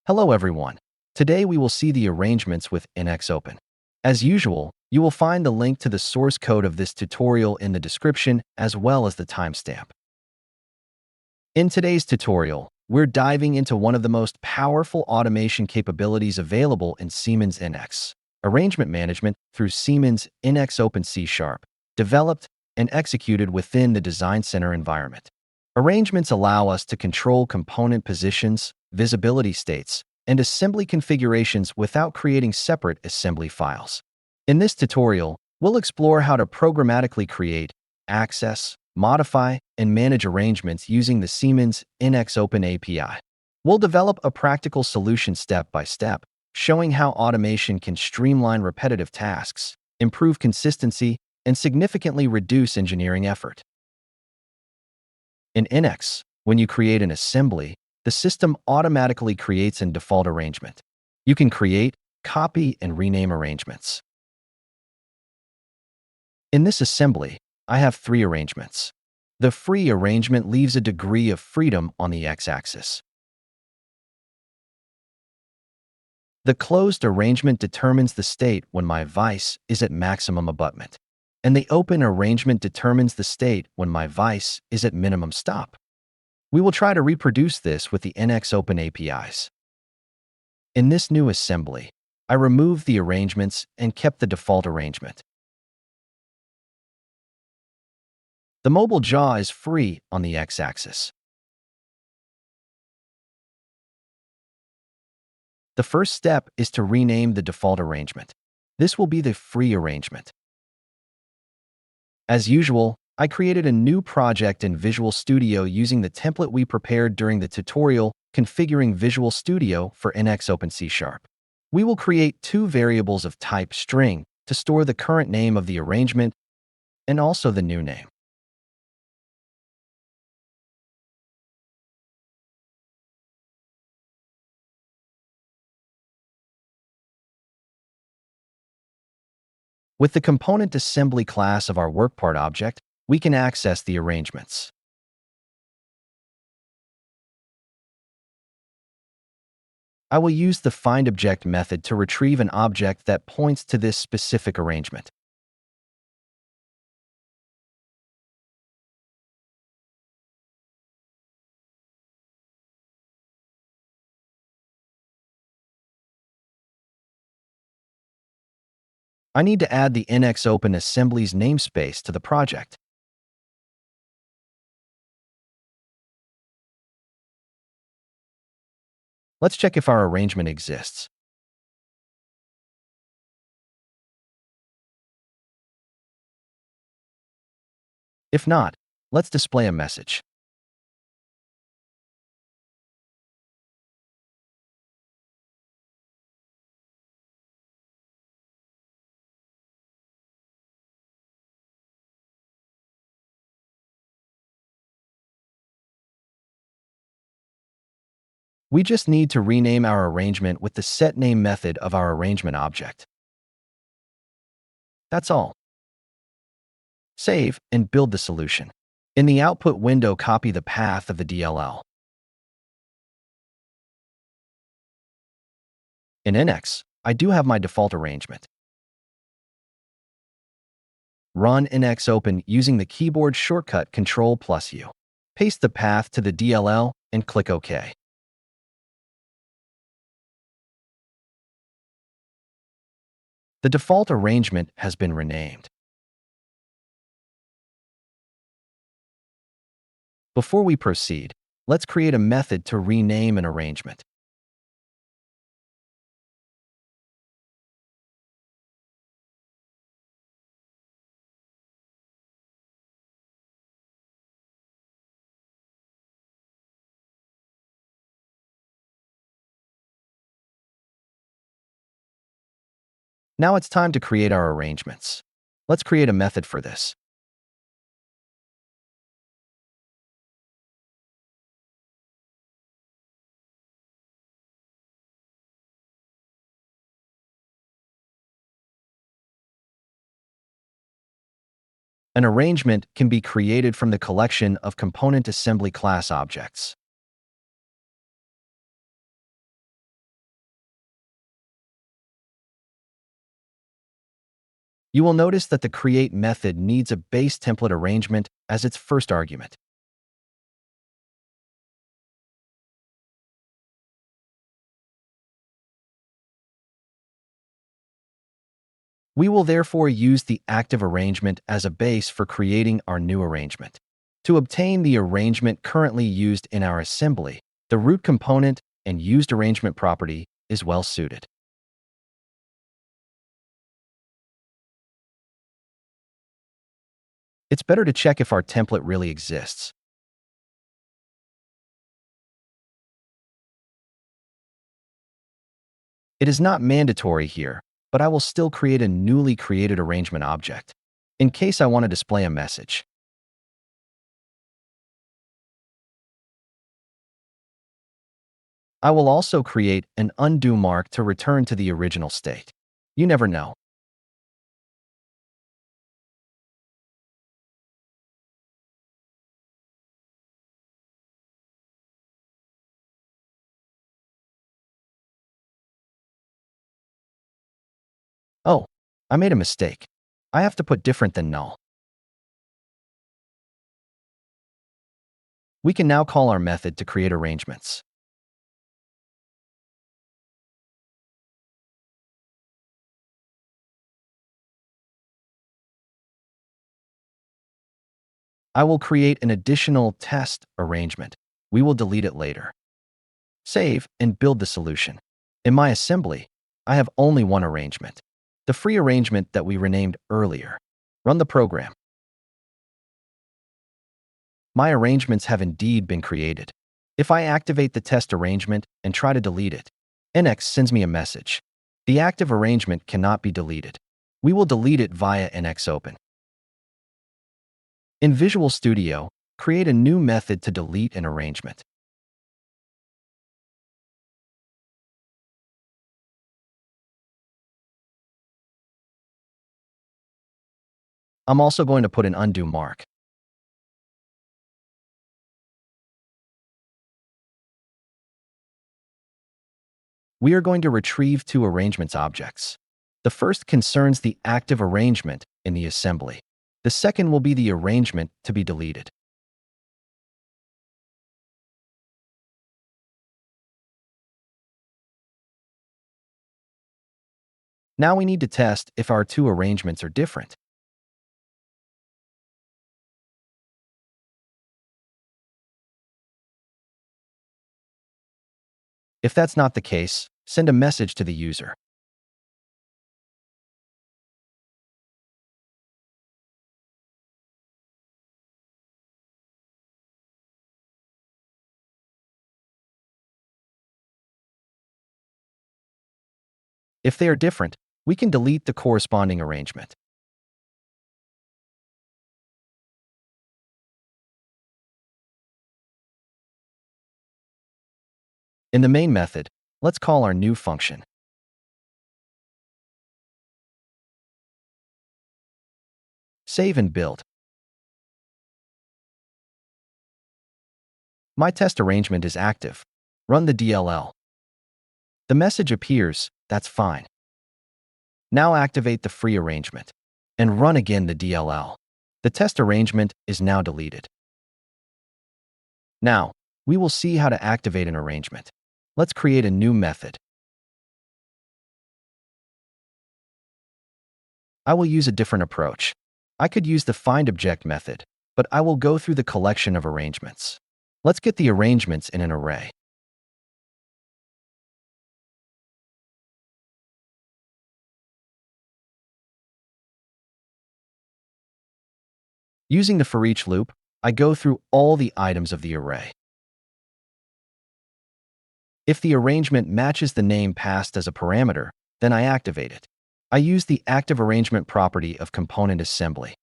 Hello everyone. Today we will see the arrangements with NXOpen. As usual, you will find the link to the source code of this tutorial in the description as well as the timestamp. In today's tutorial, we're diving into one of the most powerful automation capabilities available in Siemens NX, arrangement management through Siemens NXOpen C#, developed and executed within the Design Center environment. Arrangements allow us to control component positions, visibility states, and assembly configurations without creating separate assembly files. In this tutorial, we'll explore how to programmatically create, access, modify, and manage arrangements using the Siemens NXOpen API. We'll develop a practical solution step by step, showing how automation can streamline repetitive tasks, improve consistency, and significantly reduce engineering effort. In NX, when you create an assembly, the system automatically creates an default arrangement. You can create, copy, and rename arrangements. In this assembly, I have 3 arrangements. The free arrangement leaves a degree of freedom on the x-axis. The closed arrangement determines the state when my vise is at maximum abutment, and the open arrangement determines the state when my vise is at minimum stop. We will try to reproduce this with the NXOpen APIs. In this new assembly, I removed the arrangements and kept the default arrangement. The mobile jaw is free on the x-axis. The first step is to rename the default arrangement. This will be the free arrangement. As usual, I created a new project in Visual Studio using the template we prepared during the tutorial configuring Visual Studio for NXOpen C#. We will create 2 variables of type string to store the current name of the arrangement and also the new name. With the component assembly class of our workpart object, we can access the arrangements. I will use the findObject method to retrieve an object that points to this specific arrangement. I need to add the NXOpen assemblies namespace to the project. Let's check if our arrangement exists. If not, let's display a message. We just need to rename our arrangement with the setName method of our arrangement object. That's all. Save and build the solution. In the output window, copy the path of the DLL. In NX, I do have my default arrangement. Run NXOpen using the keyboard shortcut Ctrl+U. Paste the path to the DLL and click OK. The default arrangement has been renamed. Before we proceed, let's create a method to rename an arrangement. Now it's time to create our arrangements. Let's create a method for this. An arrangement can be created from the collection of component assembly class objects. You will notice that the create method needs a base template arrangement as its first argument. We will therefore use the active arrangement as a base for creating our new arrangement. To obtain the arrangement currently used in our assembly, the root component and used arrangement property is well suited. It's better to check if our template really exists. It is not mandatory here, but I will still create a newly created arrangement object, in case I want to display a message. I will also create an undo mark to return to the original state. You never know. Oh, I made a mistake. I have to put different than null. We can now call our method to create arrangements. I will create an additional test arrangement. We will delete it later. Save and build the solution. In my assembly, I have only one arrangement, the free arrangement that we renamed earlier. Run the program. My arrangements have indeed been created. If I activate the test arrangement and try to delete it, NX sends me a message. The active arrangement cannot be deleted. We will delete it via NXOpen. In Visual Studio, create a new method to delete an arrangement. I'm also going to put an undo mark. We are going to retrieve two arrangements objects. The first concerns the active arrangement in the assembly. The second will be the arrangement to be deleted. Now we need to test if our two arrangements are different. If that's not the case, send a message to the user. If they are different, we can delete the corresponding arrangement. In the main method, let's call our new function. Save and build. My test arrangement is active. Run the DLL. The message appears, that's fine. Now activate the free arrangement and run again the DLL. The test arrangement is now deleted. Now, we will see how to activate an arrangement. Let's create a new method. I will use a different approach. I could use the findObject method, but I will go through the collection of arrangements. Let's get the arrangements in an array. Using the for each loop, I go through all the items of the array. If the arrangement matches the name passed as a parameter, then I activate it. I use the active arrangement property of component assembly.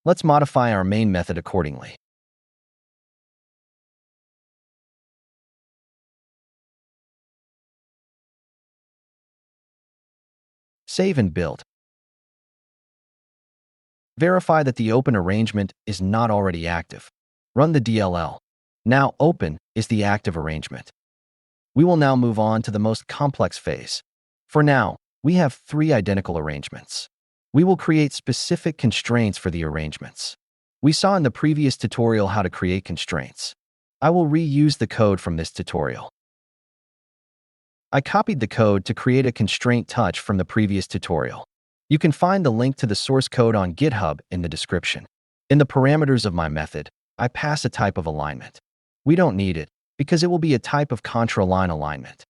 Let's modify our main method accordingly. Save and build. Verify that the open arrangement is not already active. Run the DLL. Now open is the active arrangement. We will now move on to the most complex phase. For now, we have 3 identical arrangements. We will create specific constraints for the arrangements. We saw in the previous tutorial how to create constraints. I will reuse the code from this tutorial. I copied the code to create a constraint touch from the previous tutorial. You can find the link to the source code on GitHub in the description. In the parameters of my method, I pass a type of alignment. We don't need it, because it will be a type of contra line alignment.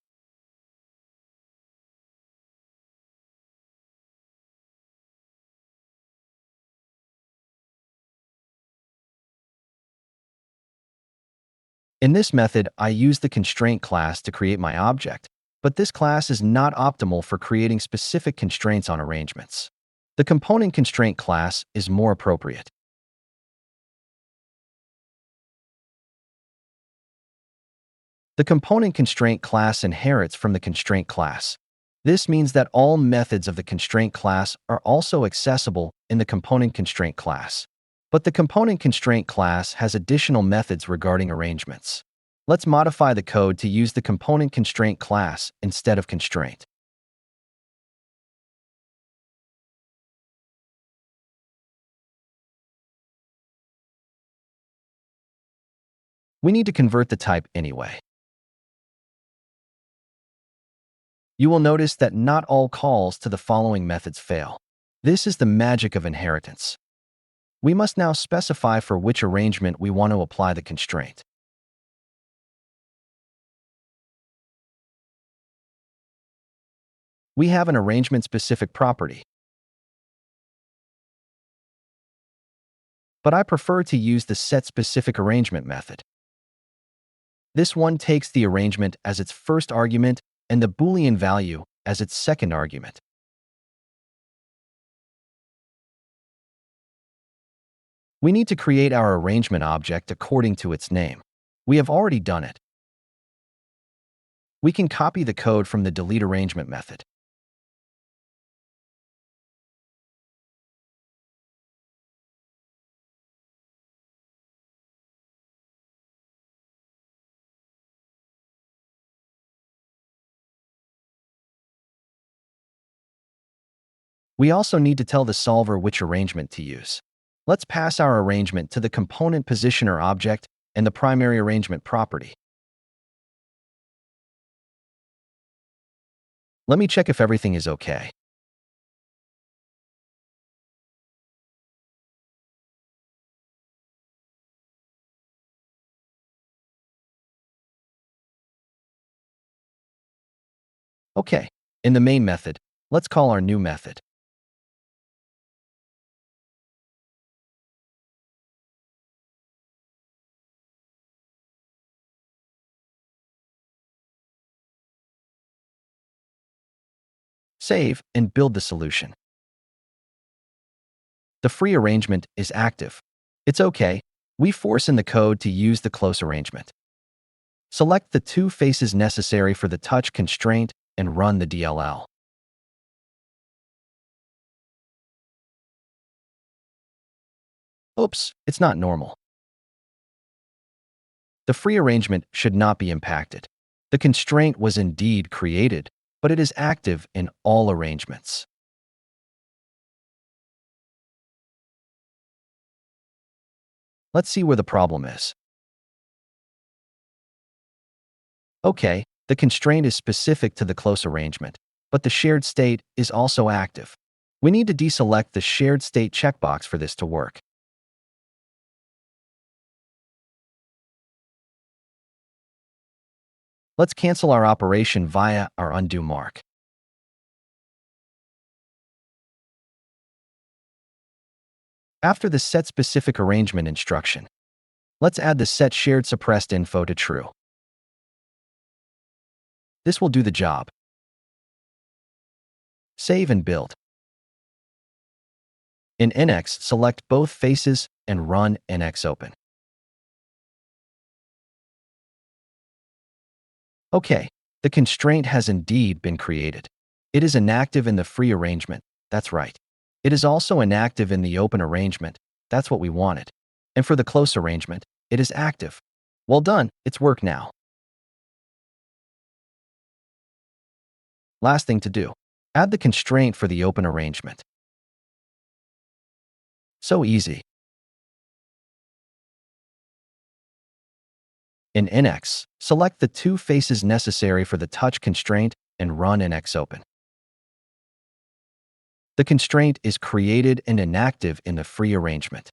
In this method, I use the constraint class to create my object, but this class is not optimal for creating specific constraints on arrangements. The component constraint class is more appropriate. The component constraint class inherits from the constraint class. This means that all methods of the constraint class are also accessible in the component constraint class. But the component constraint class has additional methods regarding arrangements. Let's modify the code to use the component constraint class instead of constraint. We need to convert the type anyway. You will notice that not all calls to the following methods fail. This is the magic of inheritance. We must now specify for which arrangement we want to apply the constraint. We have an arrangement-specific property, but I prefer to use the set-specific arrangement method. This one takes the arrangement as its first argument and the Boolean value as its second argument. We need to create our arrangement object according to its name. We have already done it. We can copy the code from the delete arrangement method. We also need to tell the solver which arrangement to use. Let's pass our arrangement to the component positioner object and the primary arrangement property. Let me check if everything is okay. Okay, in the main method, let's call our new method. Save and build the solution. The free arrangement is active. It's okay. We force in the code to use the close arrangement. Select the 2 faces necessary for the touch constraint and run the DLL. Oops, it's not normal. The free arrangement should not be impacted. The constraint was indeed created, but it is active in all arrangements. Let's see where the problem is. Okay, the constraint is specific to the close arrangement, but the shared state is also active. We need to deselect the shared state checkbox for this to work. Let's cancel our operation via our undo mark. After the set specific arrangement instruction, let's add the set shared suppressed info to true. This will do the job. Save and build. In NX, select both faces and run NXOpen. Okay, the constraint has indeed been created. It is inactive in the free arrangement, that's right. It is also inactive in the open arrangement, that's what we wanted. And for the close arrangement, it is active. Well done, it's work now. Last thing to do. Add the constraint for the open arrangement. So easy. In NX, select the two faces necessary for the touch constraint and run NXOpen. The constraint is created and inactive in the free arrangement.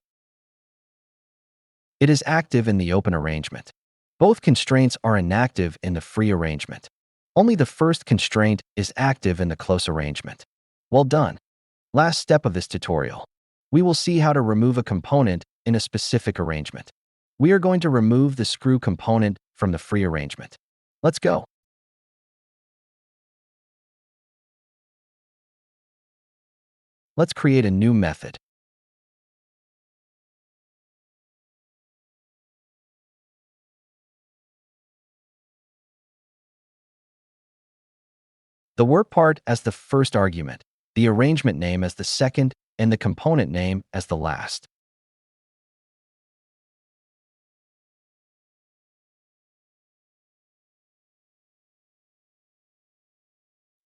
It is active in the open arrangement. Both constraints are inactive in the free arrangement. Only the first constraint is active in the close arrangement. Well done. Last step of this tutorial. We will see how to remove a component in a specific arrangement. We are going to remove the screw component from the free arrangement. Let's go. Let's create a new method. The work part as the first argument, the arrangement name as the second, and the component name as the last.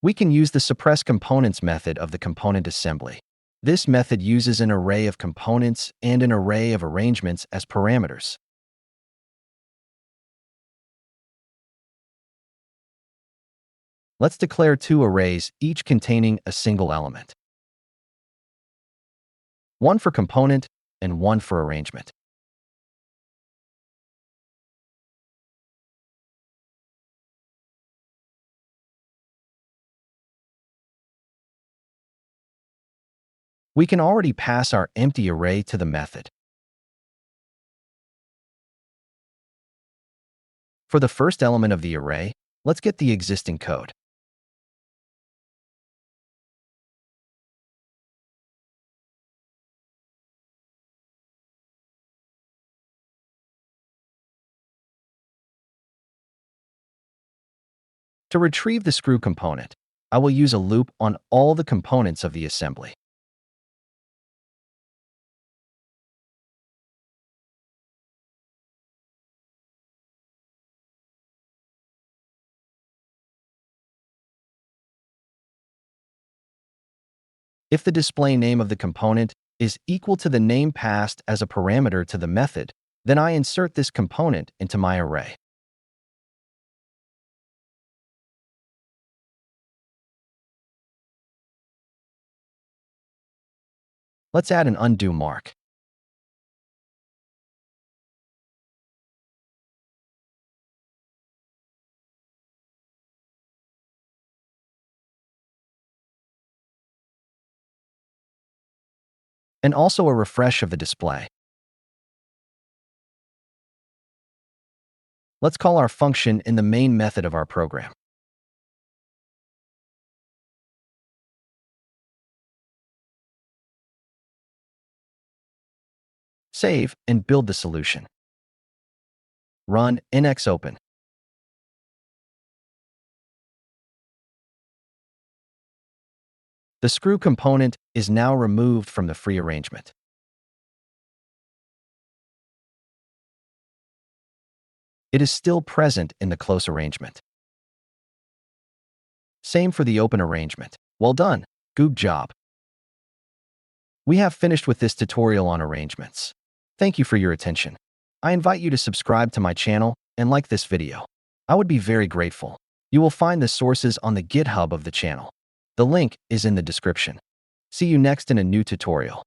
We can use the suppress components method of the component assembly. This method uses an array of components and an array of arrangements as parameters. Let's declare two arrays, each containing a single element. One for component and one for arrangement. We can already pass our empty array to the method. For the first element of the array, let's get the existing code. To retrieve the screw component, I will use a loop on all the components of the assembly. If the display name of the component is equal to the name passed as a parameter to the method, then I insert this component into my array. Let's add an undo mark. And also a refresh of the display. Let's call our function in the main method of our program. Save and build the solution. Run NXOpen. The screw component is now removed from the free arrangement. It is still present in the close arrangement. Same for the open arrangement. Well done. Good job. We have finished with this tutorial on arrangements. Thank you for your attention. I invite you to subscribe to my channel and like this video. I would be very grateful. You will find the sources on the GitHub of the channel. The link is in the description. See you next in a new tutorial.